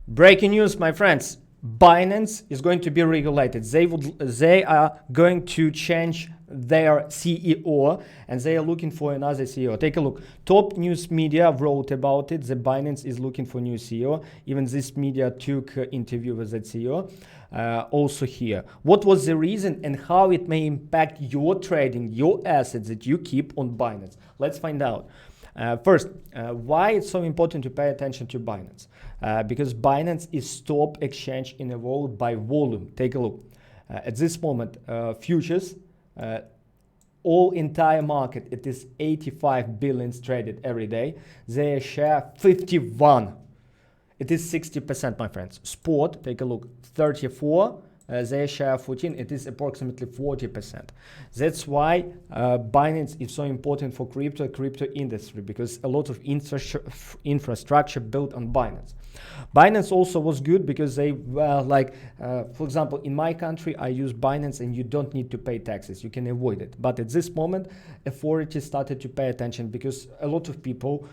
Breaking news, my friends. Binance is going to be regulated. They are going to change their CEO and they are looking for another CEO. Take a look. Top news media wrote about it. The Binance is looking for new CEO. Even this media took an interview with that CEO. Also here. What was the reason and how it may impact your trading, your assets that you keep on Binance? Let's find out. First, why it's so important to pay attention to Binance? Because Binance is top exchange in the world by volume. Take a look. At this moment, futures, all entire market, it is 85 billions traded every day. Their share 51. It is 60%, my friends. Sport, take a look, 34. Their share 14, it is approximately 40%. That's why Binance is so important for crypto industry, because a lot of infrastructure built on Binance. Binance also was good because they for example, in my country, I use Binance and you don't need to pay taxes. You can avoid it. But at this moment, authorities started to pay attention because a lot of people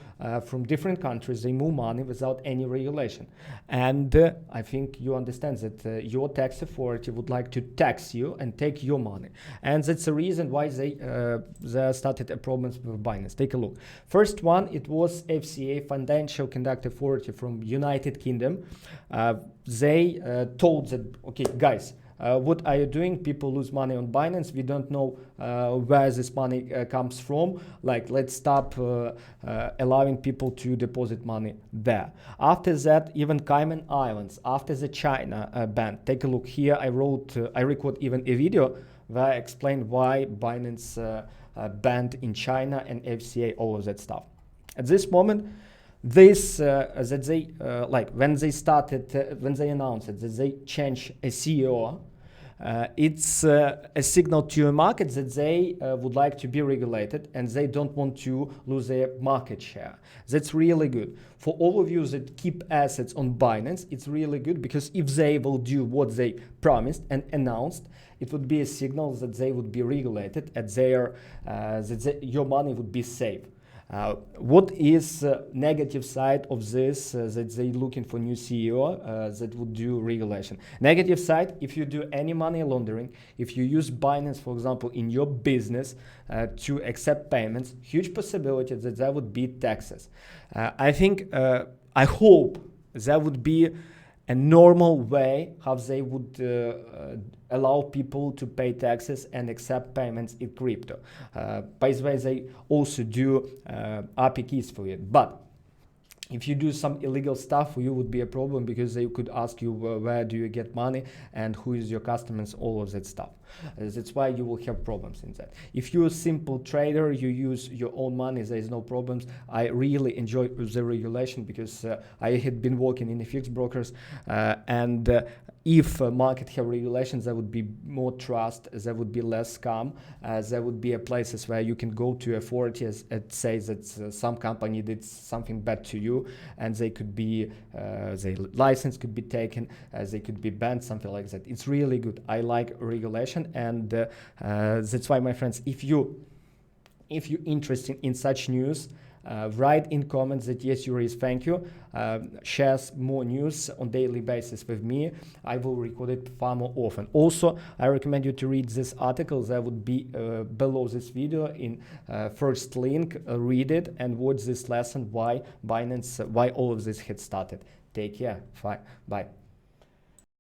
from different countries, they move money without any regulation. And I think you understand that your tax authority would like to tax you and take your money. And that's the reason why they started a problems with Binance. Take a look. First one, it was FCA, Financial Conduct Authority from United Kingdom. They told that, okay, guys, what are you doing? People lose money on Binance. We don't know where this money comes from. Like, let's stop allowing people to deposit money there. After that, even Cayman Islands, after the China ban, take a look here. I record even a video where I explain why Binance banned in China and FCA, all of that stuff. At this moment, this that they when they announced it, that they change a CEO, it's a signal to a market that they would like to be regulated and they don't want to lose their market share. That's really good. For all of you that keep assets on Binance, it's really good because if they will do what they promised and announced, it would be a signal that they would be regulated and your money would be safe. What is negative side of this that they looking for new CEO that would do regulation? Negative side, if you do any money laundering, if you use Binance, for example, in your business to accept payments, huge possibility that there would be taxes. I hope there would be a normal way how they would allow people to pay taxes and accept payments in crypto. By the way, they also do API keys for it. But if you do some illegal stuff, for you would be a problem because they could ask you where do you get money and who is your customers, all of that stuff. That's why you will have problems in that. If you're a simple trader, you use your own money, there is no problems. I really enjoy the regulation because I had been working in the fixed brokers and if market have regulations, there would be more trust, there would be less scam, there would be places where you can go to authorities and say that some company did something bad to you and they could be, their license could be taken, they could be banned, something like that. It's really good. I like regulation and that's why, my friends, if you're interested in such news, write in comments that yes, Yuri, thank you. Share more news on daily basis with me. I will record it far more often. Also, I recommend you to read this article that would be below this video in first link. Read it and watch this lesson why Binance, why all of this had started. Take care. Bye.